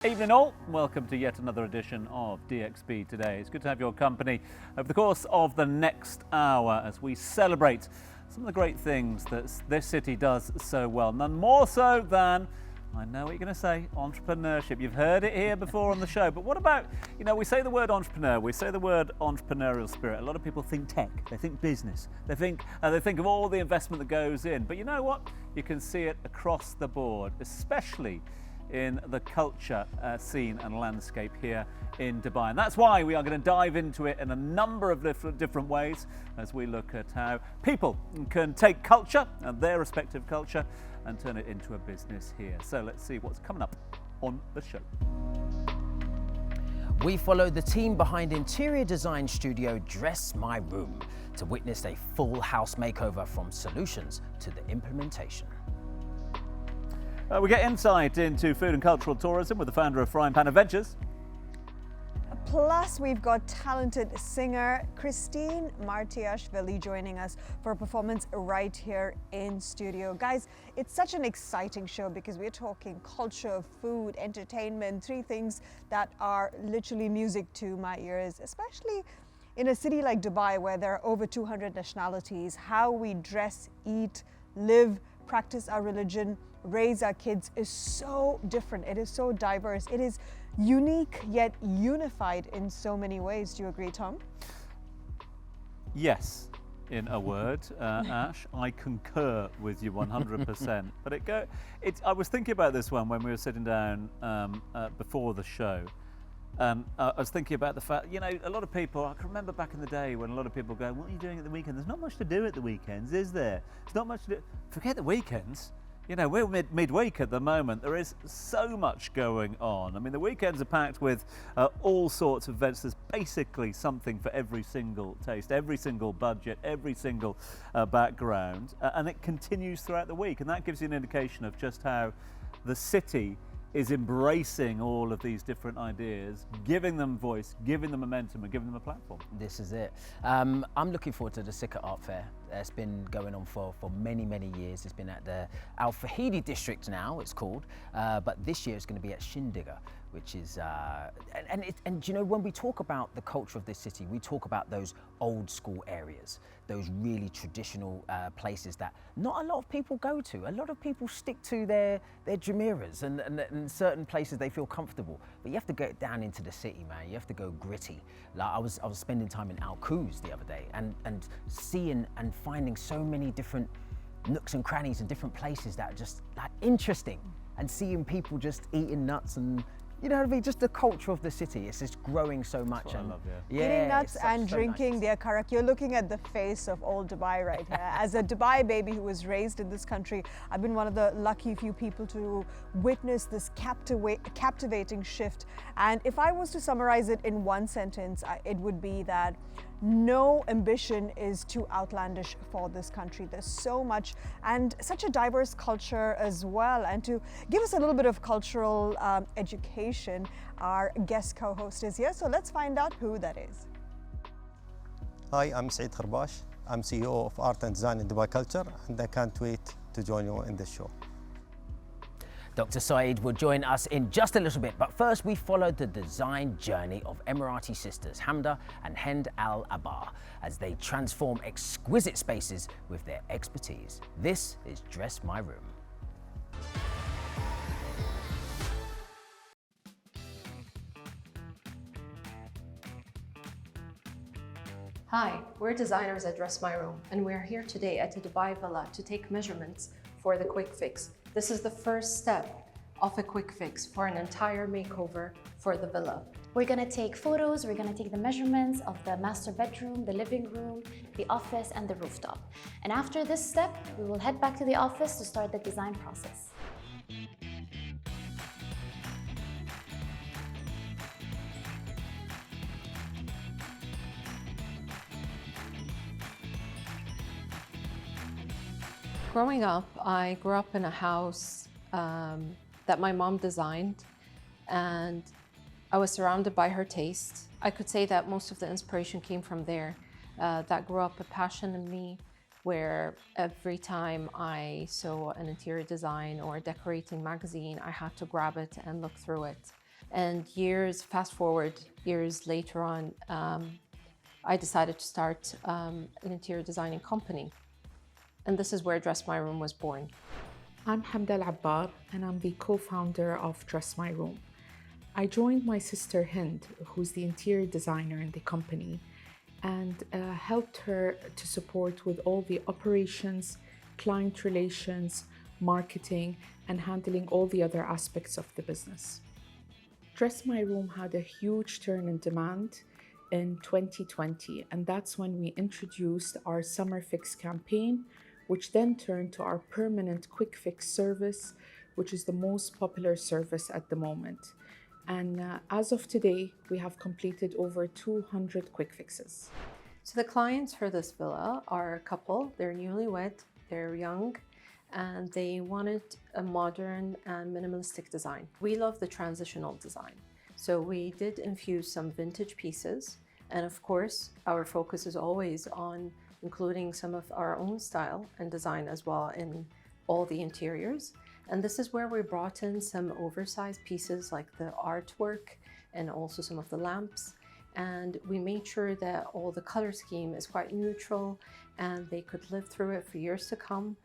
Evening all, welcome to yet another edition of DXB Today. It's good to have your company over the course of the next hour as we celebrate some of the great things that this city does so well. None more so than, I know what you're going to say, entrepreneurship. You've heard it here before on the show, but what about, we say the word entrepreneur, we say the word entrepreneurial spirit. A lot of people think tech, they think business, they think of all the investment that goes in, but you know what? You can see it across the board, especially in the culture scene and landscape here in Dubai. And that's why we are going to dive into it in a number of different ways as we look at how people can take culture and their respective culture and turn it into a business here. So let's see what's coming up on the show. We follow the team behind interior design studio Dress My Room to witness a full house makeover from solutions to the implementation. We get insight into food and cultural tourism with the founder of Frying Pan Adventures. Plus, we've got talented singer Christine Martiashvili joining us for a performance right here in studio. Guys, it's such an exciting show because we're talking culture, food, entertainment, three things that are literally music to my ears, especially in a city like Dubai where there are over 200 nationalities. How we dress, eat, live, practice our religion, raise our kids is so different. It is so diverse. It is unique yet unified in so many ways. Do you agree, Tom? Yes, in a word, Ash, I concur with you 100%. But I was thinking about this one when we were sitting down before the show. And I was thinking about the fact, a lot of people, I can remember back in the day when a lot of people go, what are you doing at the weekend? There's not much to do at the weekends, is there? There's not much to do. Forget the weekends. We're midweek at the moment. There is so much going on. I mean, the weekends are packed with all sorts of events. There's basically something for every single taste, every single budget, every single background. And it continues throughout the week. And that gives you an indication of just how the city is embracing all of these different ideas, giving them voice, giving them momentum, and giving them a platform. This is it. I'm looking forward to the Sikka Art Fair. It's been going on for many, many years. It's been at the Al Fahidi district now, it's called, but this year it's going to be at Shindiga, which is, when we talk about the culture of this city, we talk about those old school areas, those really traditional places that not a lot of people go to. A lot of people stick to their Jumeirahs and certain places they feel comfortable. But you have to get down into the city, man. You have to go gritty. Like I was spending time in Al Quoz the other day and seeing and finding so many different nooks and crannies and different places that are just like interesting, and seeing people just eating nuts and just the culture of the city. It's just growing so much. That's what I love, yeah. Eating nuts and drinking their karak. You're looking at the face of old Dubai right here. As a Dubai baby who was raised in this country, I've been one of the lucky few people to witness this captivating shift. And if I was to summarize it in one sentence, it would be that no ambition is too outlandish for this country. There's so much and such a diverse culture as well. And to give us a little bit of cultural education, our guest co-host is here. So let's find out who that is. Hi, I'm Saeed Kharbash. I'm CEO of Art and Design in Dubai Culture, and I can't wait to join you in this show. Dr. Saeed will join us in just a little bit, but first we followed the design journey of Emirati sisters Hamda and Hend Al Abbar as they transform exquisite spaces with their expertise. This is Dress My Room. Hi, we're designers at Dress My Room, and we're here today at the Dubai Villa to take measurements for the quick fix. This is the first step of a quick fix for an entire makeover for the villa. We're gonna take photos, we're gonna take the measurements of the master bedroom, the living room, the office, and the rooftop. And after this step, we will head back to the office to start the design process. Growing up, I grew up in a house that my mom designed, and I was surrounded by her taste. I could say that most of the inspiration came from there. That grew up a passion in me where every time I saw an interior design or a decorating magazine, I had to grab it and look through it. And fast forward years later on, I decided to start an interior designing company. And this is where Dress My Room was born. I'm Hamda Abbar, and I'm the co-founder of Dress My Room. I joined my sister Hend, who's the interior designer in the company, and helped her to support with all the operations, client relations, marketing, and handling all the other aspects of the business. Dress My Room had a huge turn in demand in 2020, and that's when we introduced our Summer Fix campaign, which then turned to our permanent quick fix service, which is the most popular service at the moment. And as of today, we have completed over 200 quick fixes. So the clients for this villa are a couple. They're newlywed, they're young, and they wanted a modern and minimalistic design. We love the transitional design. So we did infuse some vintage pieces. And of course, our focus is always on including some of our own style and design as well in all the interiors. And this is where we brought in some oversized pieces like the artwork and also some of the lamps. And we made sure that all the color scheme is quite neutral and they could live through it for years to come.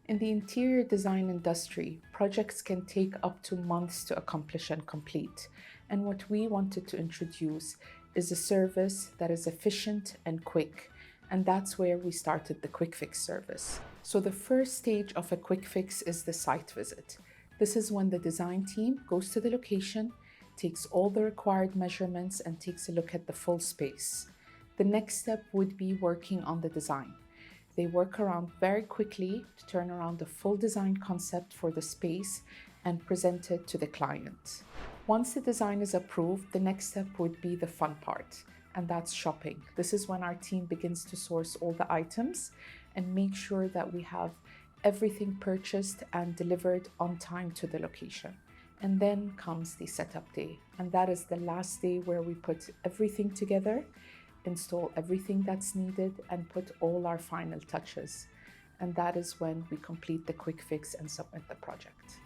In the interior design industry, projects can take up to months to accomplish and complete. And what we wanted to introduce is a service that is efficient and quick. And that's where we started the quick fix service. So the first stage of a quick fix is the site visit. This is when the design team goes to the location, takes all the required measurements, and takes a look at the full space. The next step would be working on the design. They work around very quickly to turn around a full design concept for the space and present it to the client. Once the design is approved, the next step would be the fun part, and that's shopping. This is when our team begins to source all the items and make sure that we have everything purchased and delivered on time to the location. And then comes the setup day, and that is the last day where we put everything together, install everything that's needed, and put all our final touches. And that is when we complete the quick fix and submit the project.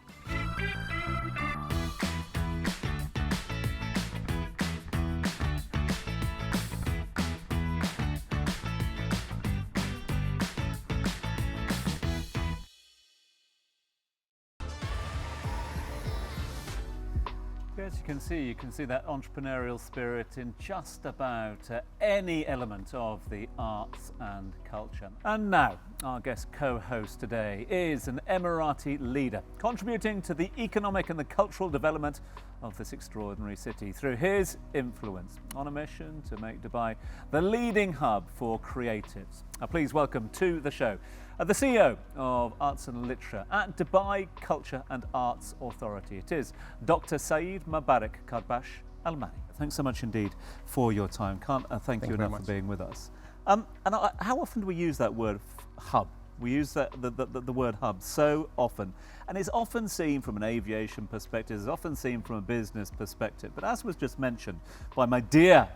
As you can see that entrepreneurial spirit in just about any element of the arts and culture. And now, our guest co-host today is an Emirati leader, contributing to the economic and the cultural development of this extraordinary city through his influence, on a mission to make Dubai the leading hub for creatives. Now, please welcome to the show the CEO of Arts and Literature at Dubai Culture and Arts Authority. It is Dr. Saeed Mubarak Karbash Al-Mani. Thanks so much indeed for your time. Can't thank you enough for being with us. How often do we use that word hub? We use the word hub so often, and it's often seen from an aviation perspective, it's often seen from a business perspective. But as was just mentioned by my dear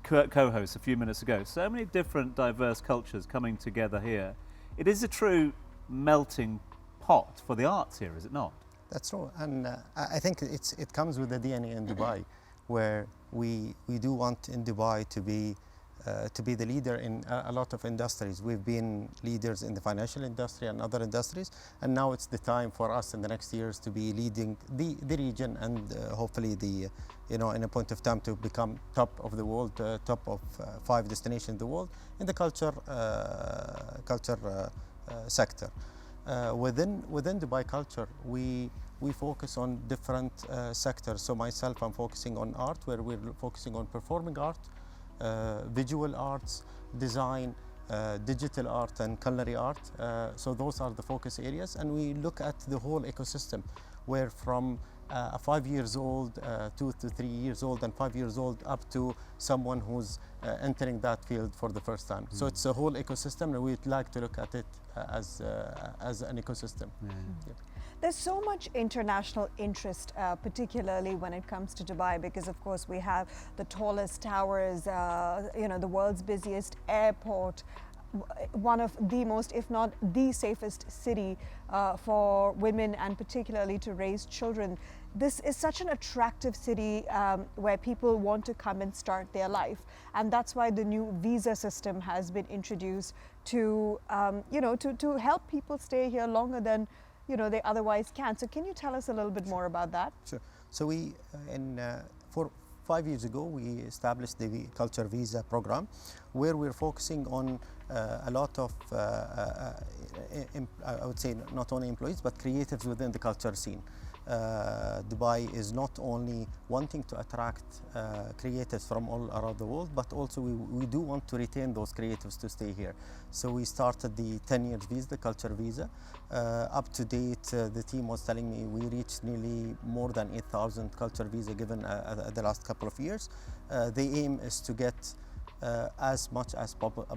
co-host a few minutes ago, so many different diverse cultures coming together here. It is a true melting pot for the arts here, is it not? That's true, and I think it comes with the DNA in Dubai, where we do want in Dubai to be the leader in a lot of industries. We've been leaders in the financial industry and other industries, and now it's the time for us in the next years to be leading the region and hopefully in a point of time to become top of the world, top of 5 destinations in the world in the culture sector. Within Dubai Culture, we focus on different sectors. So myself, I'm focusing on art, where we're focusing on performing art, visual arts, design, digital art, and culinary art. So those are the focus areas, and we look at the whole ecosystem, where from a 5 years old, 2 to 3 years old, and 5 years old up to someone who's entering that field for the first time. So it's a whole ecosystem, and we'd like to look at it as an ecosystem. Yeah. There's so much international interest, particularly when it comes to Dubai, because of course we have the tallest towers, the world's busiest airport. one of the most, if not the safest city for women, and particularly to raise children. This is such an attractive city where people want to come and start their life, and that's why the new visa system has been introduced to to help people stay here longer than they otherwise can. So can you tell us a little bit more about that? Sure. So we, 5 years ago, we established the Culture Visa program, where we're focusing on a lot of, I would say, not only employees, but creatives within the culture scene. Dubai is not only wanting to attract creatives from all around the world, but also we do want to retain those creatives to stay here. So we started the 10-year visa, the culture visa. Up to date, the team was telling me we reached nearly more than 8,000 culture visa given the last couple of years. The aim is to get as much as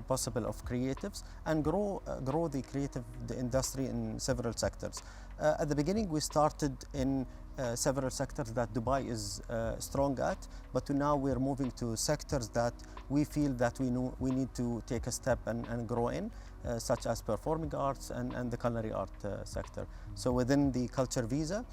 possible of creatives and grow the creative industry in several sectors. At the beginning, we started in several sectors that Dubai is strong at, but now we're moving to sectors that we feel that we need to take a step and grow in, such as performing arts and the culinary art sector. So within the culture visa,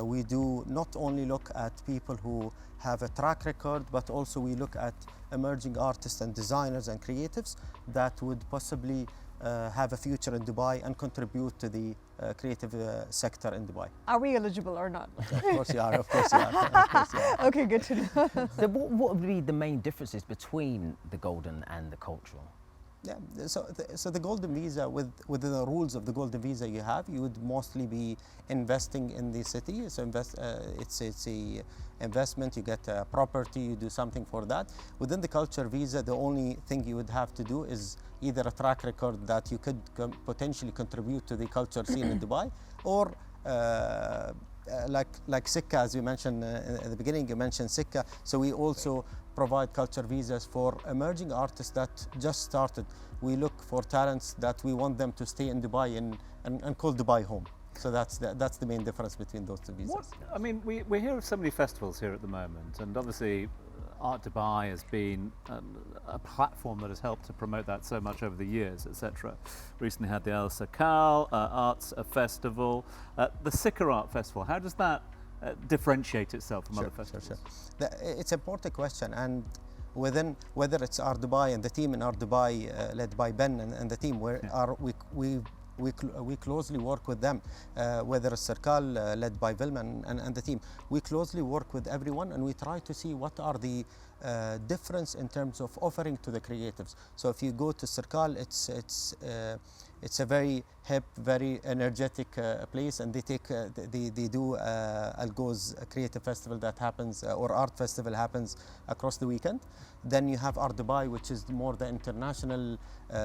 we do not only look at people who have a track record, but also we look at emerging artists and designers and creatives that would possibly have a future in Dubai and contribute to the creative sector in Dubai. Are we eligible or not? Of course you are, of course you are. Of course you are. Okay, good to know. So what would be the main differences between the golden and the cultural? Yeah, so the golden visa, within the rules of the golden visa you would mostly be investing in the city. So it's a investment, you get a property, you do something for that. Within the culture visa, the only thing you would have to do is either a track record that you could potentially contribute to the culture scene in Dubai, or like Sikka, as you mentioned at the beginning, you mentioned Sikka. So we also provide culture visas for emerging artists that just started. We look for talents that we want them to stay in Dubai and call Dubai home. So that's the main difference between those two visas. I mean, we hear of so many festivals here at the moment, and obviously Art Dubai has been a platform that has helped to promote that so much over the years, etc. Recently had the El Sakal Arts Festival. The Sikka Art Festival, how does that differentiate itself from other festivals? Sure. It's an important question, and within, whether it's Art Dubai and the team in Art Dubai led by Ben and the team, we closely work with them, whether it's Circle led by Vilman and the team. We closely work with everyone, and we try to see what are the difference in terms of offering to the creatives. So if you go to Circle, it's a very hip, very energetic place, and they do Algoz Creative Festival that happens, or art festival happens across the weekend. Then you have Art Dubai, which is more the international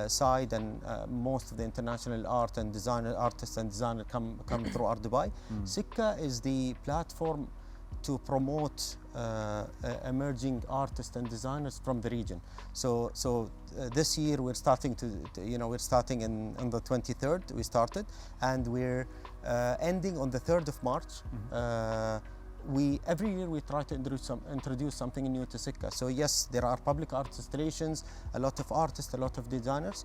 side, and most of the international art and artists and designers come through Art Dubai. Sikka is the platform to promote emerging artists and designers from the region. So this year we're starting we're starting on the 23rd. We started, and we're ending on the 3rd of March. Every year we try to introduce something new to Sikka. So yes, there are public art installations, a lot of artists, a lot of designers.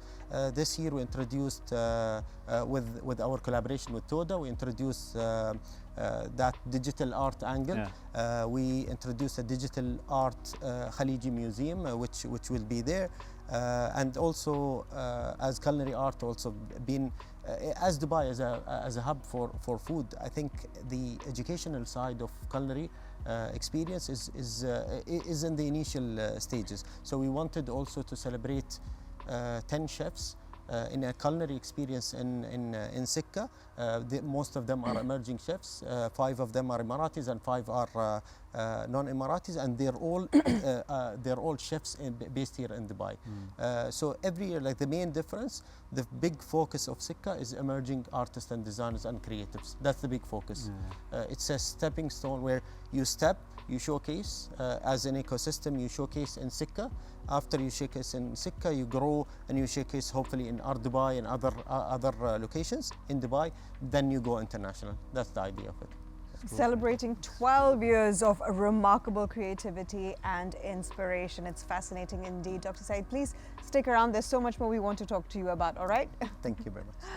This year we introduced, with our collaboration with Toda, we introduced that digital art angle. Yeah. We introduced a digital art Khaliji museum, which will be there. And also as culinary art also been, as Dubai as a hub for food, I think the educational side of culinary experience is in the initial stages. So we wanted also to celebrate 10 chefs in a culinary experience in Sikka. Most of them are emerging chefs. 5 of them are Emiratis and 5 are non-Emiratis, and they're all chefs based here in Dubai. So every year, like the main difference, the big focus of Sikka is emerging artists and designers and creatives. That's the big focus. It's a stepping stone where you showcase as an ecosystem. You showcase in Sikka. After you showcase in Sikka, you grow and you showcase hopefully in Art Dubai and other locations in Dubai. Then you go international. That's the idea of it. Celebrating 12 years of remarkable creativity and inspiration. It's fascinating indeed. Dr. Saeed, please stick around. There's so much more we want to talk to you about, all right? Thank you very much.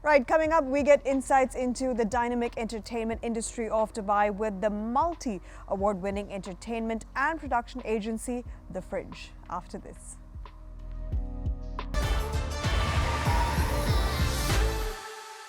Right, coming up, we get insights into the dynamic entertainment industry of Dubai with the multi-award-winning entertainment and production agency, The Fringe, after this.